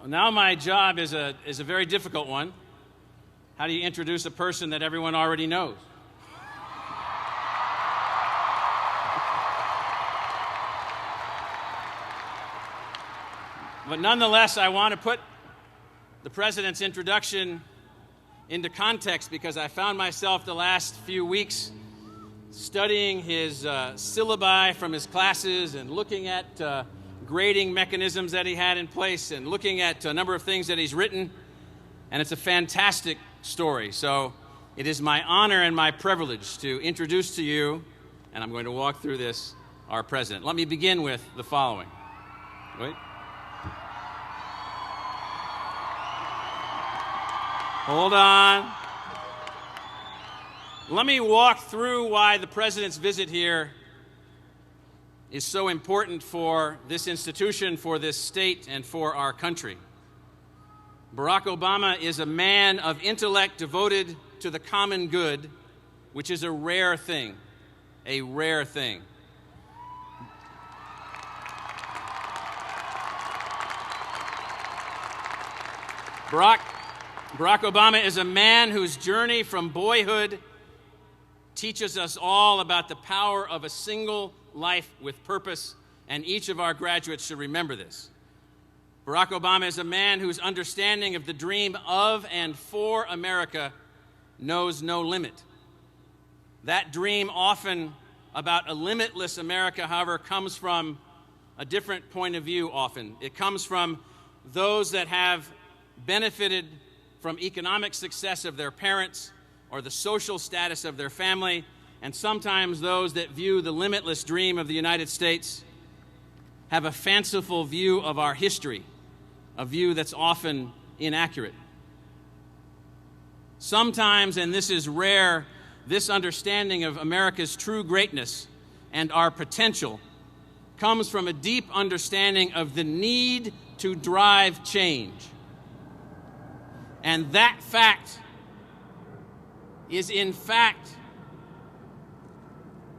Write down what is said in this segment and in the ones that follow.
Now my job is a very difficult one. How do you introduce a person that everyone already knows? But nonetheless, I want to put the President's introduction into context because I found myself the last few weeks studying his syllabi from his classes and looking at grading mechanisms that he had in place and looking at a number of things that he's written, and it's a fantastic story. So it is my honor and my privilege to introduce to you, and I'm going to walk through this, our President. Let me begin with the following. Wait. Hold on. Let me walk through why the President's visit here is so important for this institution, for this state, and for our country. Barack Obama is a man of intellect devoted to the common good, which is a rare thing, a rare thing. Barack Obama is a man whose journey from boyhood teaches us all about the power of a single life with purpose, and each of our graduates should remember this. Barack Obama is a man whose understanding of the dream of and for America knows no limit. That dream, often about a limitless America, however, comes from a different point of view often. It comes from those that have benefited from economic success of their parents or the social status of their family, and sometimes those that view the limitless dream of the United States have a fanciful view of our history, a view that's often inaccurate. Sometimes, and this is rare, this understanding of America's true greatness and our potential comes from a deep understanding of the need to drive change. And that fact is, in fact,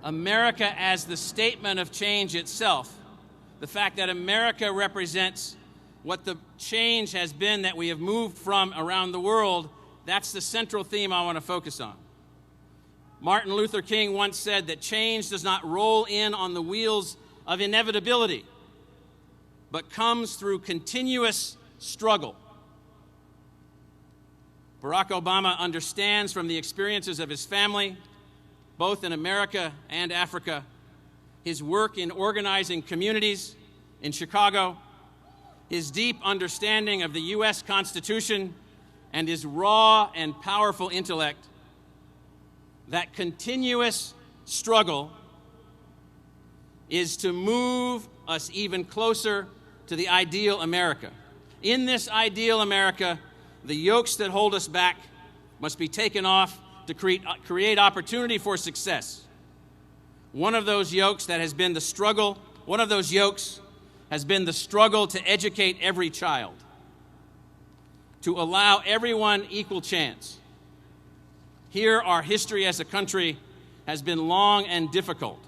America as the statement of change itself. The fact that America represents what the change has been that we have moved from around the world, that's the central theme I want to focus on. Martin Luther King once said that change does not roll in on the wheels of inevitability, but comes through continuous struggle. Barack Obama understands from the experiences of his family, both in America and Africa, his work in organizing communities in Chicago, his deep understanding of the U.S. Constitution, and his raw and powerful intellect, that continuous struggle is to move us even closer to the ideal America. In this ideal America, the yokes that hold us back must be taken off to create opportunity for success. One of those yokes that has been the struggle, one of those yokes has been the struggle to educate every child, to allow everyone equal chance. Here, our history as a country has been long and difficult.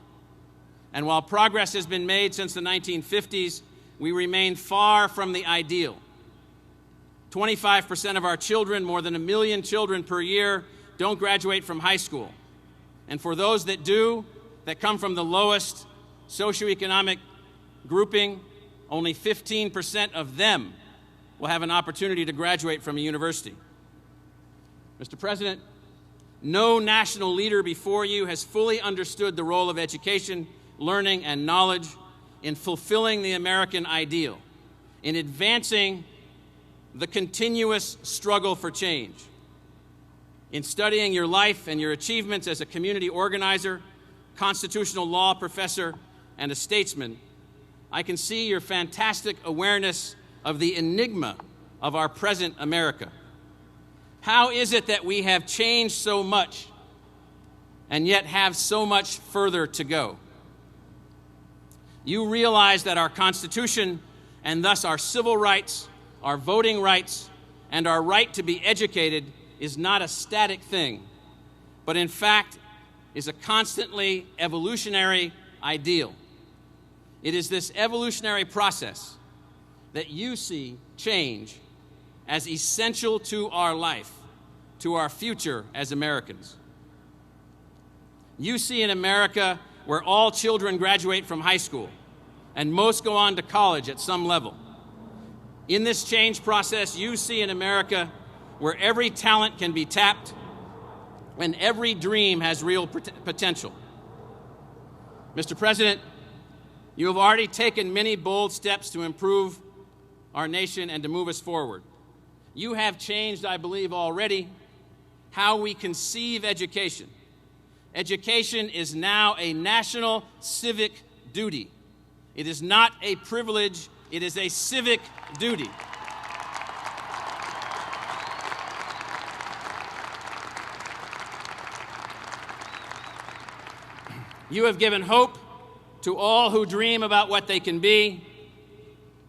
And while progress has been made since the 1950s, we remain far from the ideal. 25% of our children, more than 1 million children per year, don't graduate from high school. And for those that do, that come from the lowest socioeconomic grouping, only 15% of them will have an opportunity to graduate from a university. Mr. President, no national leader before you has fully understood the role of education, learning, and knowledge in fulfilling the American ideal, in advancing the continuous struggle for change. In studying your life and your achievements as a community organizer, constitutional law professor, and a statesman, I can see your fantastic awareness of the enigma of our present America. How is it that we have changed so much and yet have so much further to go? You realize that our Constitution, and thus our civil rights, our voting rights, and our right to be educated is not a static thing, but in fact is a constantly evolutionary ideal. It is this evolutionary process that you see change as essential to our life, to our future as Americans. You see an America where all children graduate from high school and most go on to college at some level. In this change process, you see an America where every talent can be tapped and every dream has real potential. Mr. President, you have already taken many bold steps to improve our nation and to move us forward. You have changed, I believe, already how we conceive education. Education is now a national civic duty. It is not a privilege, it is a civic duty. You have given hope to all who dream about what they can be,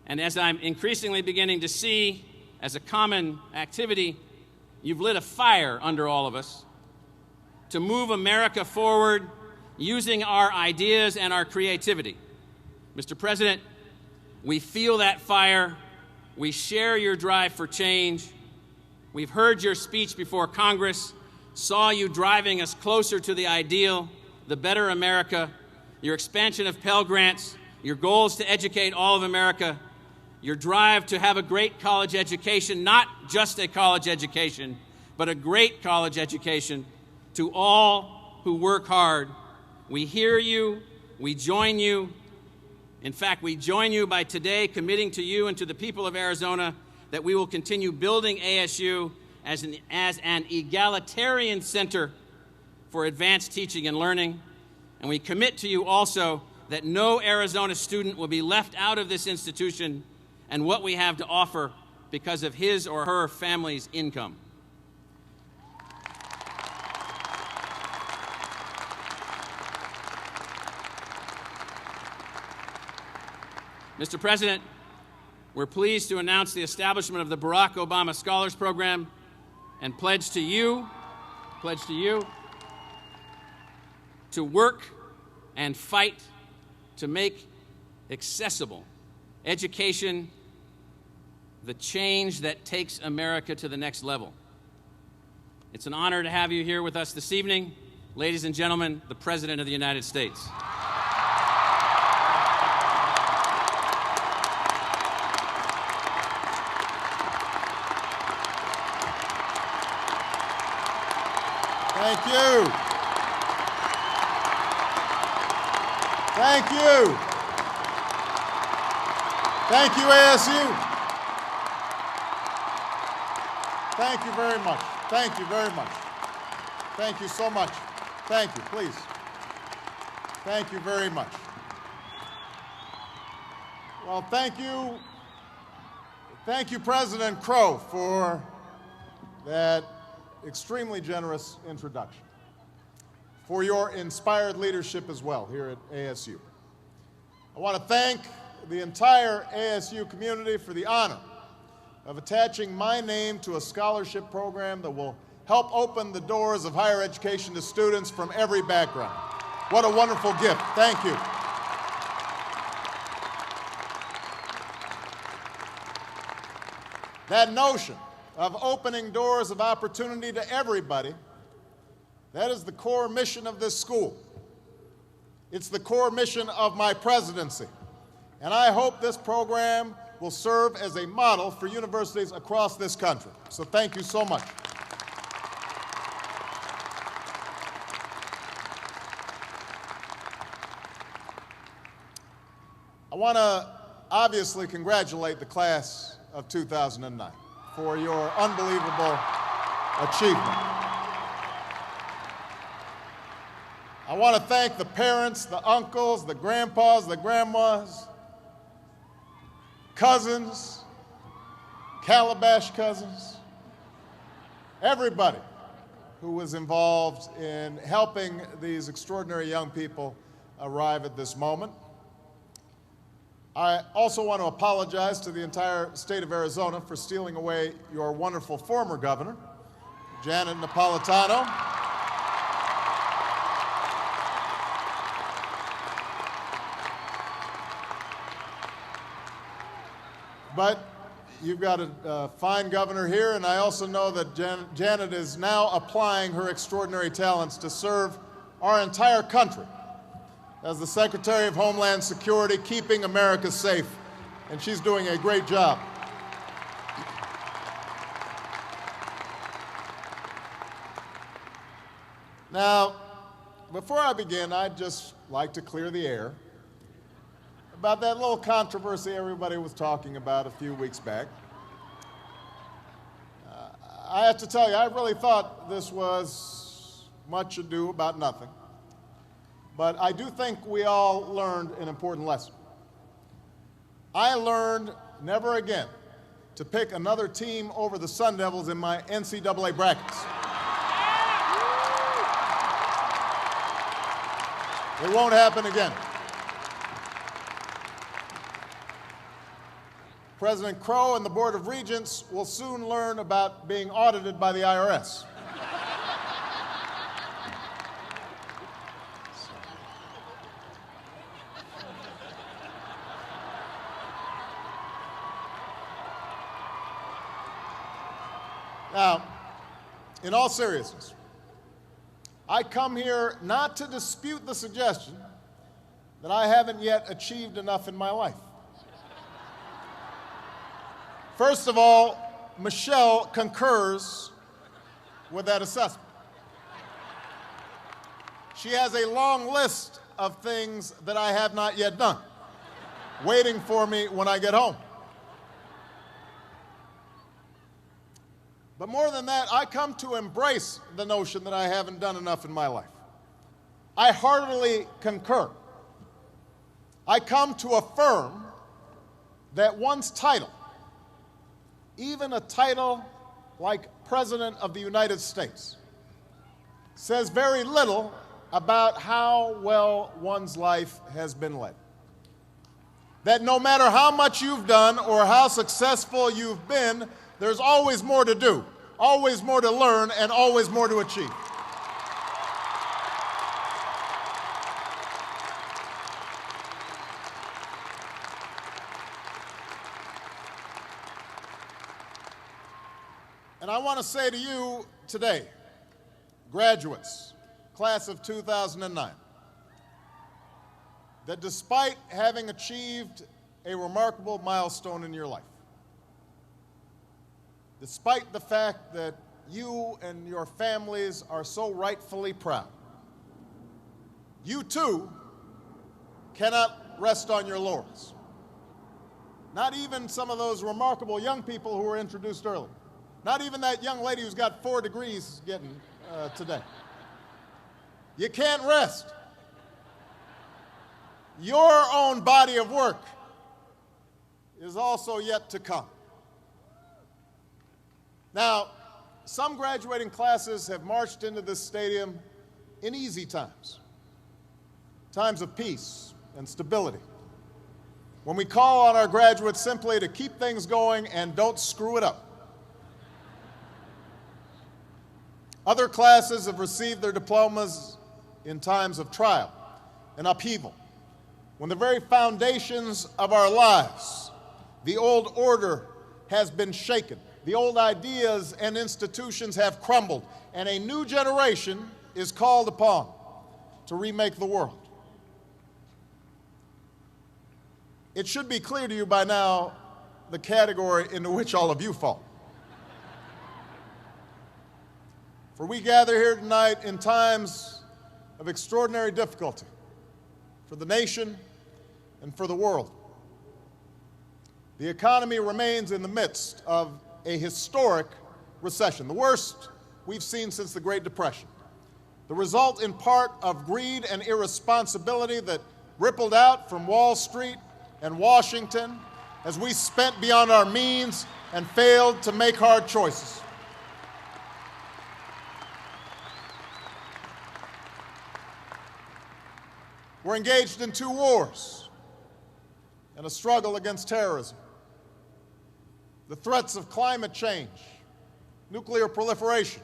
and as I'm increasingly beginning to see as a common activity, you've lit a fire under all of us to move America forward using our ideas and our creativity. Mr. President, we feel that fire. We share your drive for change. We've heard your speech before Congress, saw you driving us closer to the ideal, the better America, your expansion of Pell Grants, your goals to educate all of America, your drive to have a great college education, not just a college education, but a great college education to all who work hard. We hear you, we join you. In fact, we join you by today committing to you and to the people of Arizona that we will continue building ASU as an egalitarian center for advanced teaching and learning. And we commit to you also that no Arizona student will be left out of this institution and what we have to offer because of his or her family's income. Mr. President, we're pleased to announce the establishment of the Barack Obama Scholars Program and pledge to you to work and fight to make accessible education the change that takes America to the next level. It's an honor to have you here with us this evening. Ladies and gentlemen, the President of the United States. Thank you. Thank you. Thank you, ASU. Thank you very much. Thank you very much. Thank you so much. Thank you, please. Thank you very much. Well, thank you. Thank you, President Crow, for that extremely generous introduction, for your inspired leadership as well here at ASU. I want to thank the entire ASU community for the honor of attaching my name to a scholarship program that will help open the doors of higher education to students from every background. What a wonderful gift. Thank you. That notion of opening doors of opportunity to everybody, that is the core mission of this school. It's the core mission of my presidency. And I hope this program will serve as a model for universities across this country. So thank you so much. I want to obviously congratulate the class of 2009 for your unbelievable achievement. I want to thank the parents, the uncles, the grandpas, the grandmas, cousins, Calabash cousins, everybody who was involved in helping these extraordinary young people arrive at this moment. I also want to apologize to the entire state of Arizona for stealing away your wonderful former governor, Janet Napolitano. But you've got a fine governor here, and I also know that Janet is now applying her extraordinary talents to serve our entire country as the Secretary of Homeland Security, keeping America safe, and she's doing a great job. Now, before I begin, I'd just like to clear the air about that little controversy everybody was talking about a few weeks back. I have to tell you, I really thought this was much ado about nothing. But I do think we all learned an important lesson. I learned never again to pick another team over the Sun Devils in my NCAA brackets. It won't happen again. President Crow and the Board of Regents will soon learn about being audited by the IRS. Now, in all seriousness, I come here not to dispute the suggestion that I haven't yet achieved enough in my life. First of all, Michelle concurs with that assessment. She has a long list of things that I have not yet done, waiting for me when I get home. But more than that, I come to embrace the notion that I haven't done enough in my life. I heartily concur. I come to affirm that one's title, even a title like President of the United States, says very little about how well one's life has been led. That no matter how much you've done or how successful you've been, there's always more to do, always more to learn, and always more to achieve. And I want to say to you today, graduates, class of 2009, that despite having achieved a remarkable milestone in your life, despite the fact that you and your families are so rightfully proud, you too cannot rest on your laurels. Not even some of those remarkable young people who were introduced earlier. Not even that young lady who's got 4 degrees getting today. You can't rest. Your own body of work is also yet to come. Now, some graduating classes have marched into this stadium in easy times, times of peace and stability, when we call on our graduates simply to keep things going and don't screw it up. Other classes have received their diplomas in times of trial and upheaval, when the very foundations of our lives, the old order, has been shaken. The old ideas and institutions have crumbled, and a new generation is called upon to remake the world. It should be clear to you by now the category into which all of you fall. For we gather here tonight in times of extraordinary difficulty for the nation and for the world. The economy remains in the midst of a historic recession, the worst we've seen since the Great Depression. The result in part of greed and irresponsibility that rippled out from Wall Street and Washington as we spent beyond our means and failed to make hard choices. We're engaged in 2 wars and a struggle against terrorism. The threats of climate change, nuclear proliferation,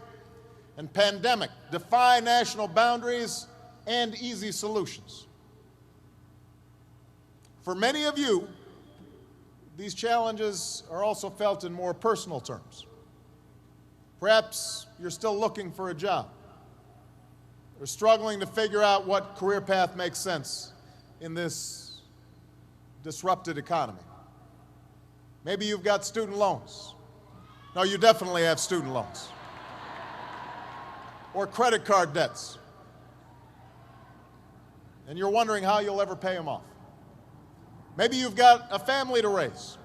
and pandemic defy national boundaries and easy solutions. For many of you, these challenges are also felt in more personal terms. Perhaps you're still looking for a job, or struggling to figure out what career path makes sense in this disrupted economy. Maybe you've got student loans. No, you definitely have student loans. Or credit card debts. And you're wondering how you'll ever pay them off. Maybe you've got a family to raise.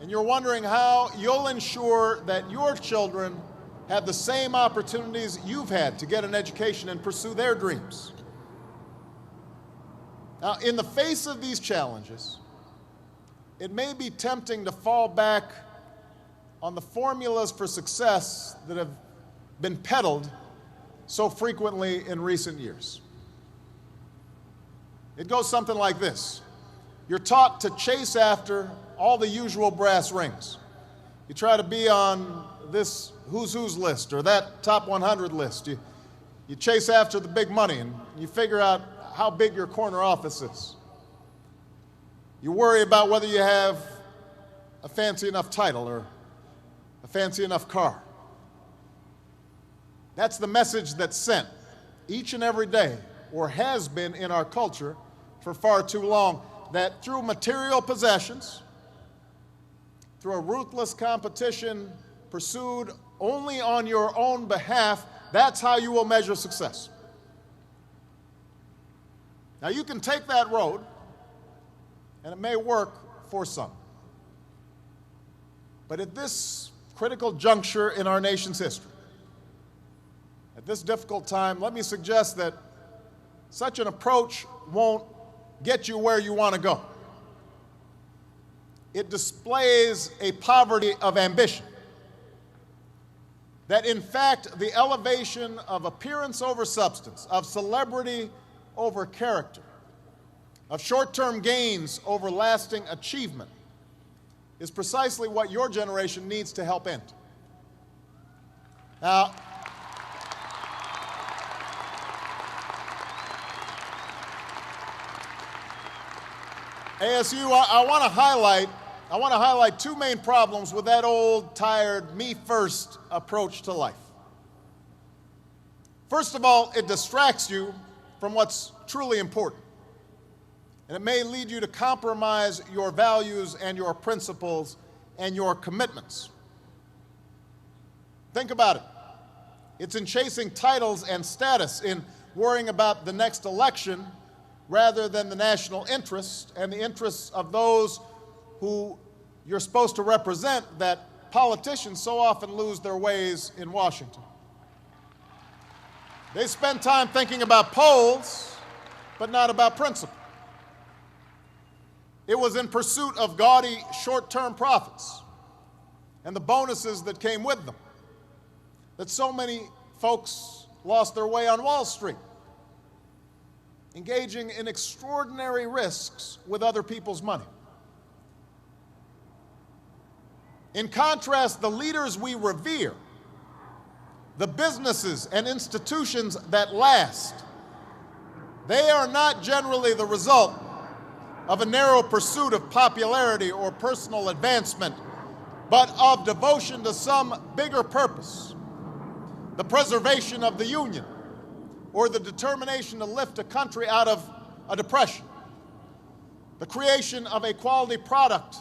And you're wondering how you'll ensure that your children have the same opportunities you've had to get an education and pursue their dreams. Now, in the face of these challenges, it may be tempting to fall back on the formulas for success that have been peddled so frequently in recent years. It goes something like this. You're taught to chase after all the usual brass rings. You try to be on this who's who's list or that top 100 list. You chase after the big money and you figure out how big your corner office is. You worry about whether you have a fancy enough title or a fancy enough car. That's the message that's sent each and every day, or has been in our culture for far too long, that through material possessions, through a ruthless competition pursued only on your own behalf, that's how you will measure success. Now, you can take that road, and it may work for some. But at this critical juncture in our nation's history, at this difficult time, let me suggest that such an approach won't get you where you want to go. It displays a poverty of ambition. That in fact, the elevation of appearance over substance, of celebrity over character, of short-term gains over lasting achievement, is precisely what your generation needs to help end. Now, ASU, I want to highlight two main problems with that old, tired, me-first approach to life. First of all, it distracts you from what's truly important. And it may lead you to compromise your values and your principles and your commitments. Think about it. It's in chasing titles and status, in worrying about the next election, rather than the national interest and the interests of those who you're supposed to represent, that politicians so often lose their ways in Washington. They spend time thinking about polls, but not about principle. It was in pursuit of gaudy short-term profits and the bonuses that came with them that so many folks lost their way on Wall Street, engaging in extraordinary risks with other people's money. In contrast, the leaders we revere, the businesses and institutions that last, they are not generally the result of a narrow pursuit of popularity or personal advancement, but of devotion to some bigger purpose, the preservation of the Union, or the determination to lift a country out of a depression, the creation of a quality product,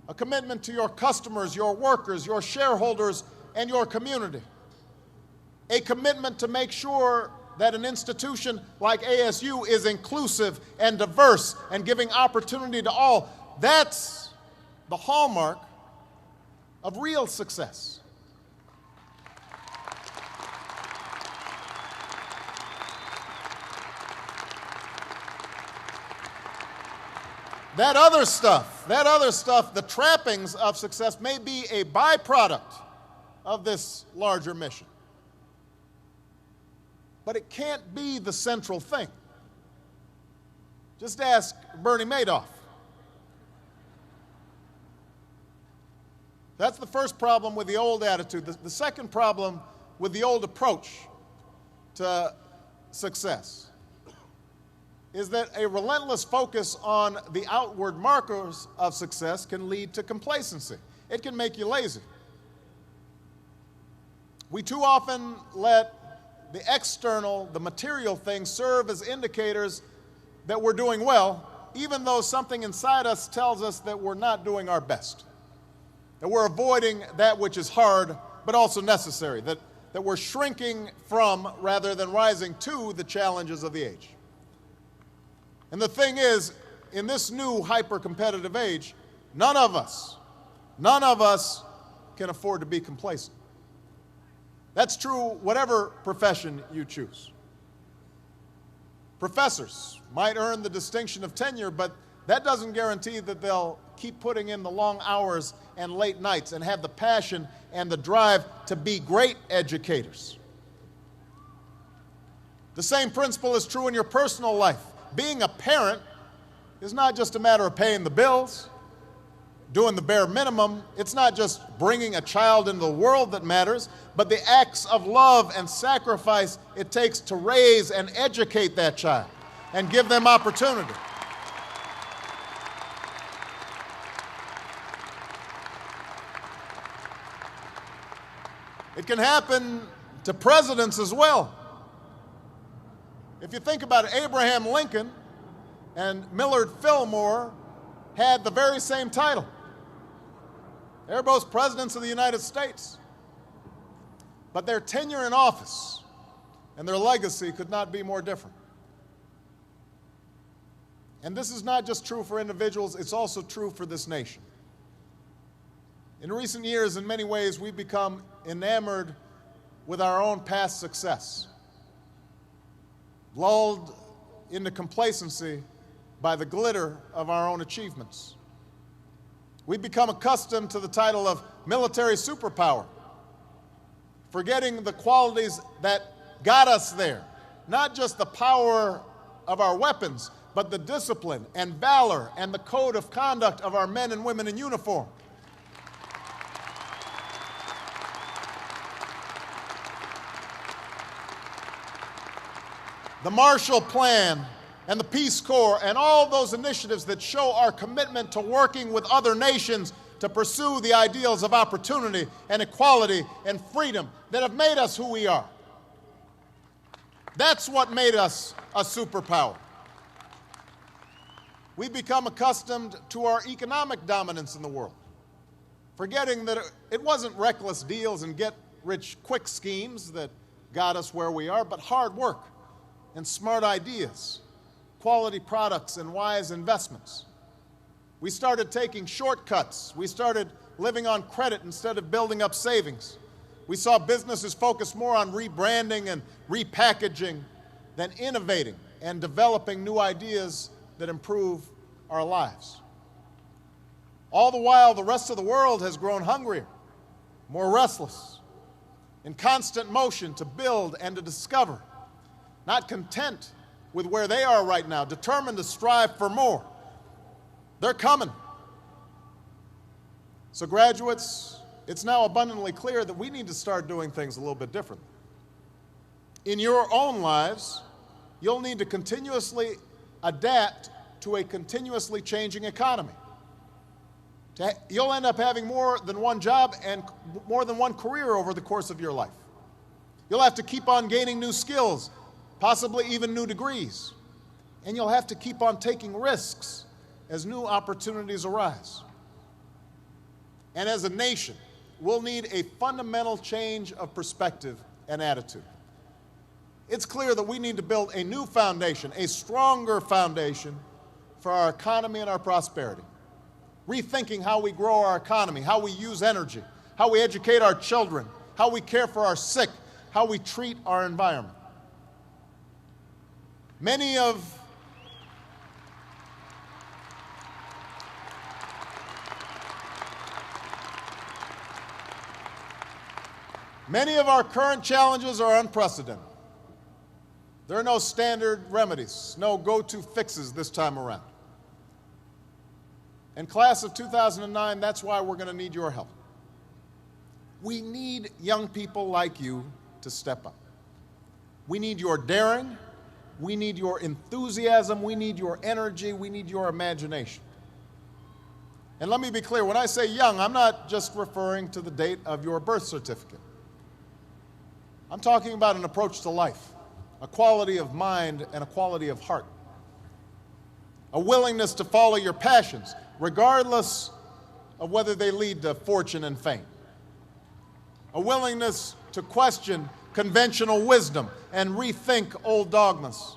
a commitment to your customers, your workers, your shareholders, and your community, a commitment to make sure that an institution like ASU is inclusive and diverse and giving opportunity to all. That's the hallmark of real success. That other stuff, the trappings of success may be a byproduct of this larger mission. But it can't be the central thing. Just ask Bernie Madoff. That's the first problem with the old attitude. The second problem with the old approach to success is that a relentless focus on the outward markers of success can lead to complacency. It can make you lazy. We too often let the external, the material things serve as indicators that we're doing well, even though something inside us tells us that we're not doing our best, that we're avoiding that which is hard but also necessary, that we're shrinking from rather than rising to the challenges of the age. And the thing is, in this new hyper-competitive age, none of us can afford to be complacent. That's true whatever profession you choose. Professors might earn the distinction of tenure, but that doesn't guarantee that they'll keep putting in the long hours and late nights and have the passion and the drive to be great educators. The same principle is true in your personal life. Being a parent is not just a matter of paying the bills, doing the bare minimum. It's not just bringing a child into the world that matters, but the acts of love and sacrifice it takes to raise and educate that child and give them opportunity. It can happen to presidents as well. If you think about it, Abraham Lincoln and Millard Fillmore had the very same title. They're both presidents of the United States. But their tenure in office and their legacy could not be more different. And this is not just true for individuals, it's also true for this nation. In recent years, in many ways, we've become enamored with our own past success, lulled into complacency by the glitter of our own achievements. We've become accustomed to the title of military superpower, forgetting the qualities that got us there, not just the power of our weapons, but the discipline and valor and the code of conduct of our men and women in uniform. The Marshall Plan and the Peace Corps and all those initiatives that show our commitment to working with other nations to pursue the ideals of opportunity and equality and freedom that have made us who we are. That's what made us a superpower. We've become accustomed to our economic dominance in the world, forgetting that it wasn't reckless deals and get-rich-quick schemes that got us where we are, but hard work and smart ideas, quality products and wise investments. We started taking shortcuts. We started living on credit instead of building up savings. We saw businesses focus more on rebranding and repackaging than innovating and developing new ideas that improve our lives. All the while, the rest of the world has grown hungrier, more restless, in constant motion to build and to discover, not content with where they are right now, determined to strive for more. They're coming. So graduates, it's now abundantly clear that we need to start doing things a little bit differently. In your own lives, you'll need to continuously adapt to a continuously changing economy. You'll end up having more than one job and more than one career over the course of your life. You'll have to keep on gaining new skills, possibly even new degrees. And you'll have to keep on taking risks as new opportunities arise. And as a nation, we'll need a fundamental change of perspective and attitude. It's clear that we need to build a new foundation, a stronger foundation for our economy and our prosperity. Rethinking how we grow our economy, how we use energy, how we educate our children, how we care for our sick, how we treat our environment. Many of our current challenges are unprecedented. There are no standard remedies, no go-to fixes this time around. And class of 2009, that's why we're going to need your help. We need young people like you to step up. We need your daring, We need your enthusiasm. We need your energy. We need your imagination. And let me be clear, when I say young, I'm not just referring to the date of your birth certificate. I'm talking about an approach to life, a quality of mind and a quality of heart, a willingness to follow your passions, regardless of whether they lead to fortune and fame, a willingness to question conventional wisdom and rethink old dogmas,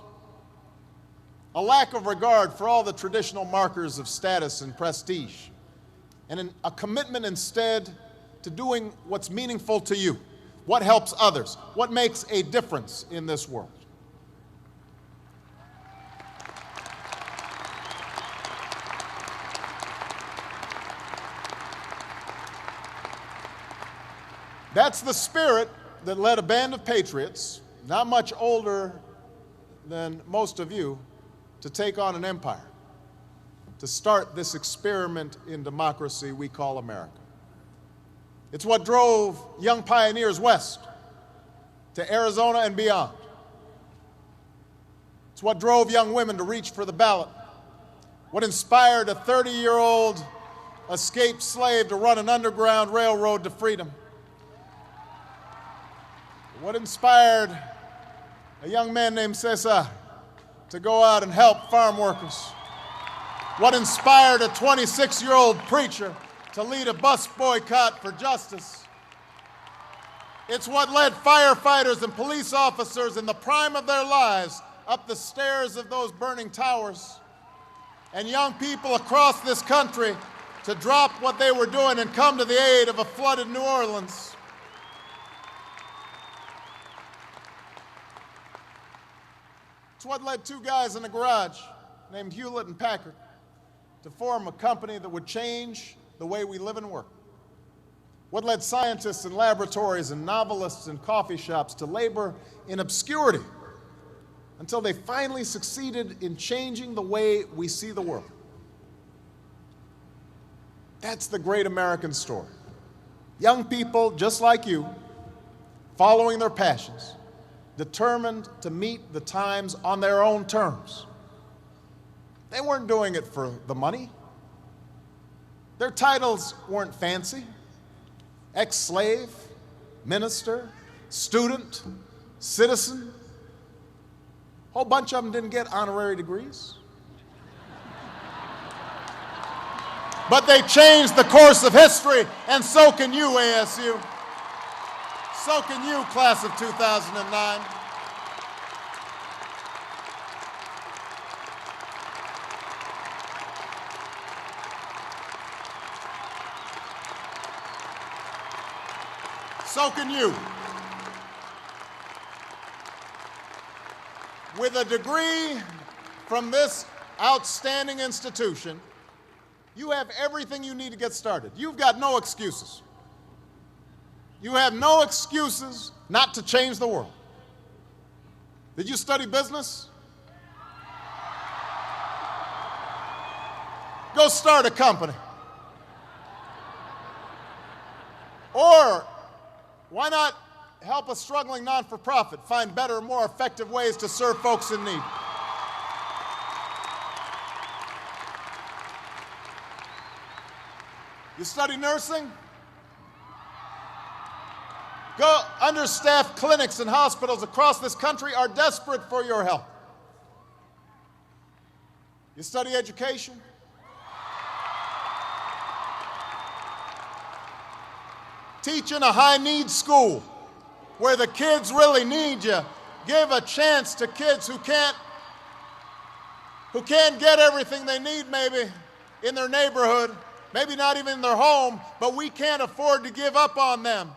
a lack of regard for all the traditional markers of status and prestige, and a commitment instead to doing what's meaningful to you, what helps others, what makes a difference in this world. That's the spirit that led a band of patriots, not much older than most of you, to take on an empire, to start this experiment in democracy we call America. It's what drove young pioneers west to Arizona and beyond. It's what drove young women to reach for the ballot, what inspired a 30-year-old escaped slave to run an underground railroad to freedom, what inspired a young man named Cesar to go out and help farm workers, what inspired a 26-year-old preacher to lead a bus boycott for justice. It's what led firefighters and police officers in the prime of their lives up the stairs of those burning towers, and young people across this country to drop what they were doing and come to the aid of a flooded New Orleans. It's what led two guys in a garage named Hewlett and Packard to form a company that would change the way we live and work. What led scientists in laboratories and novelists in coffee shops to labor in obscurity until they finally succeeded in changing the way we see the world. That's the great American story. Young people just like you, following their passions, determined to meet the times on their own terms. They weren't doing it for the money. Their titles weren't fancy. Ex-slave, minister, student, citizen. A whole bunch of them didn't get honorary degrees. But they changed the course of history, and so can you, ASU. So can you, class of 2009. So can you. With a degree from this outstanding institution, you have everything you need to get started. You've got no excuses. You have no excuses not to change the world. Did you study business? Go start a company. Or why not help a struggling non-for-profit find better, more effective ways to serve folks in need? You study nursing? Go. Understaffed clinics and hospitals across this country are desperate for your help. You study education? Teach in a high-need school where the kids really need you. Give a chance to kids who can't get everything they need maybe in their neighborhood, maybe not even in their home, but we can't afford to give up on them.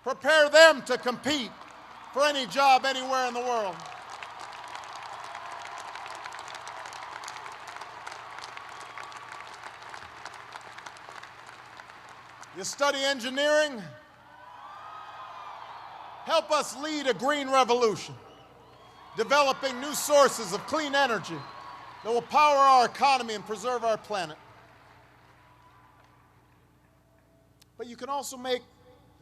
Prepare them to compete for any job anywhere in the world. You study engineering? Help us lead a green revolution, developing new sources of clean energy that will power our economy and preserve our planet. But you can also make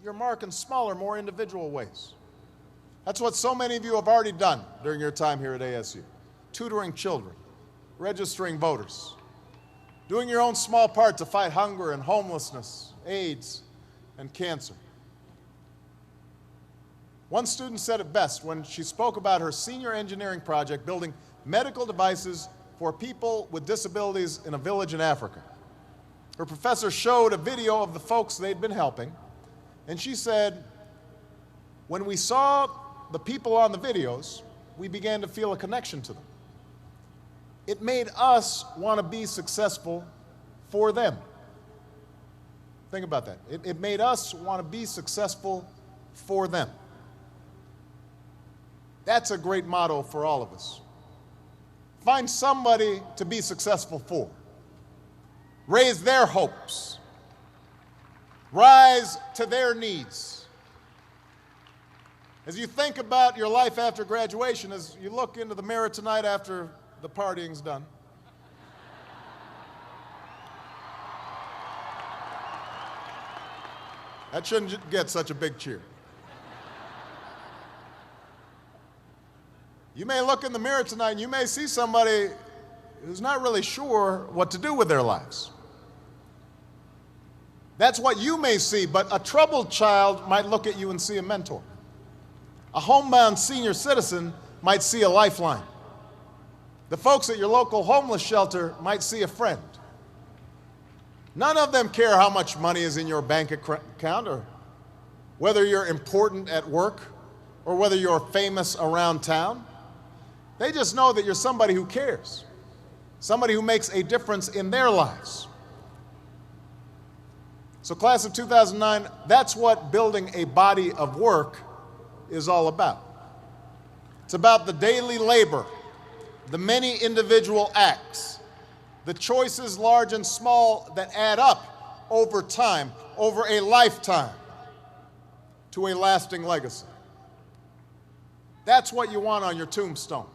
your mark in smaller, more individual ways. That's what so many of you have already done during your time here at ASU. Tutoring children, registering voters, doing your own small part to fight hunger and homelessness, AIDS, and cancer. One student said it best when she spoke about her senior engineering project building medical devices for people with disabilities in a village in Africa. Her professor showed a video of the folks they'd been helping, and she said, when we saw the people on the videos, we began to feel a connection to them. It made us want to be successful for them. Think about that. It made us want to be successful for them. That's a great motto for all of us. Find somebody to be successful for. Raise their hopes. Rise to their needs. As you think about your life after graduation, as you look into the mirror tonight after the partying's done, that shouldn't get such a big cheer. You may look in the mirror tonight and you may see somebody who's not really sure what to do with their lives. That's what you may see, but a troubled child might look at you and see a mentor. A homebound senior citizen might see a lifeline. The folks at your local homeless shelter might see a friend. None of them care how much money is in your bank account or whether you're important at work or whether you're famous around town. They just know that you're somebody who cares, somebody who makes a difference in their lives. So class of 2009, that's what building a body of work is all about. It's about the daily labor, the many individual acts, the choices large and small that add up over time, over a lifetime, to a lasting legacy. That's what you want on your tombstone.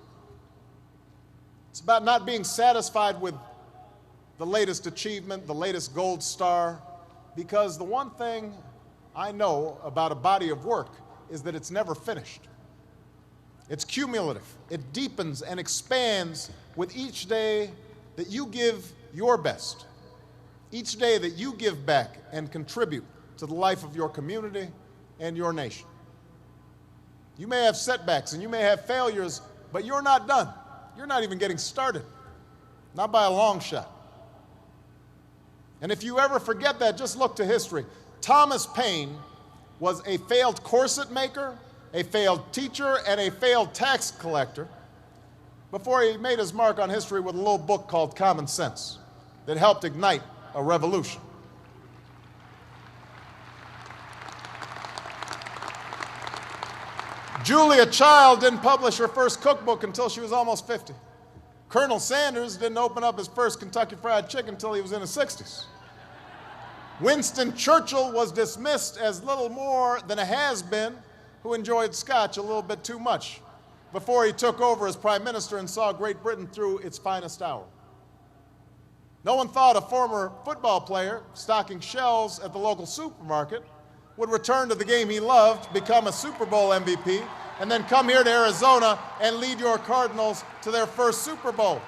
It's about not being satisfied with the latest achievement, the latest gold star, because the one thing I know about a body of work is that it's never finished. It's cumulative. It deepens and expands with each day that you give your best, each day that you give back and contribute to the life of your community and your nation. You may have setbacks and you may have failures, but you're not done. You're not even getting started, not by a long shot. And if you ever forget that, just look to history. Thomas Paine was a failed corset maker, a failed teacher, and a failed tax collector before he made his mark on history with a little book called Common Sense that helped ignite a revolution. Julia Child didn't publish her first cookbook until she was almost 50. Colonel Sanders didn't open up his first Kentucky Fried Chicken until he was in his 60s. Winston Churchill was dismissed as little more than a has-been who enjoyed scotch a little bit too much before he took over as prime minister and saw Great Britain through its finest hour. No one thought a former football player stocking shelves at the local supermarket would return to the game he loved, become a Super Bowl MVP, and then come here to Arizona and lead your Cardinals to their first Super Bowl.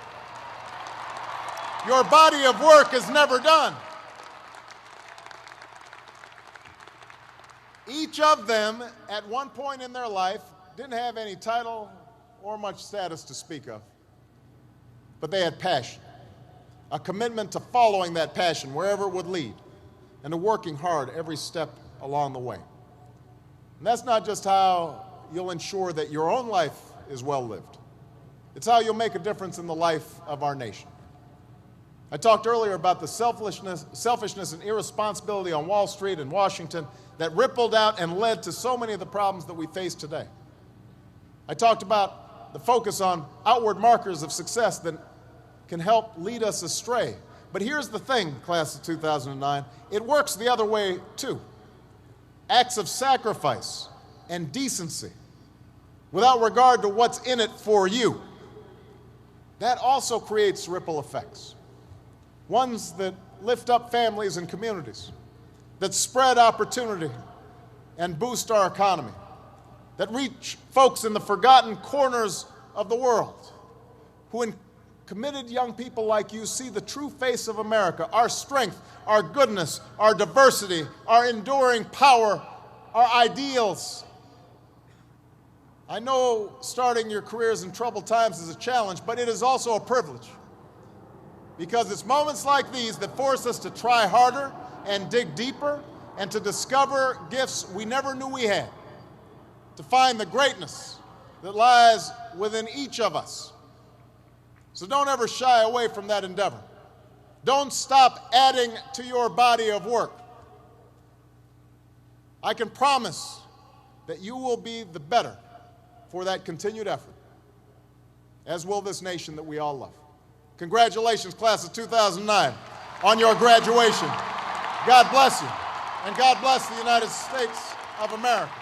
Your body of work is never done. Each of them, at one point in their life, didn't have any title or much status to speak of, but they had passion, a commitment to following that passion wherever it would lead, and to working hard every step along the way. And that's not just how you'll ensure that your own life is well lived. It's how you'll make a difference in the life of our nation. I talked earlier about the selfishness and irresponsibility on Wall Street and Washington that rippled out and led to so many of the problems that we face today. I talked about the focus on outward markers of success that can help lead us astray. But here's the thing, class of 2009, it works the other way too. Acts of sacrifice and decency, without regard to what's in it for you, that also creates ripple effects. Ones that lift up families and communities, that spread opportunity and boost our economy, that reach folks in the forgotten corners of the world, who in committed young people like you see the true face of America, our strength, our goodness, our diversity, our enduring power, our ideals. I know starting your careers in troubled times is a challenge, but it is also a privilege, because it's moments like these that force us to try harder and dig deeper and to discover gifts we never knew we had, to find the greatness that lies within each of us. So don't ever shy away from that endeavor. Don't stop adding to your body of work. I can promise that you will be the better for that continued effort, as will this nation that we all love. Congratulations, class of 2009, on your graduation. God bless you, and God bless the United States of America.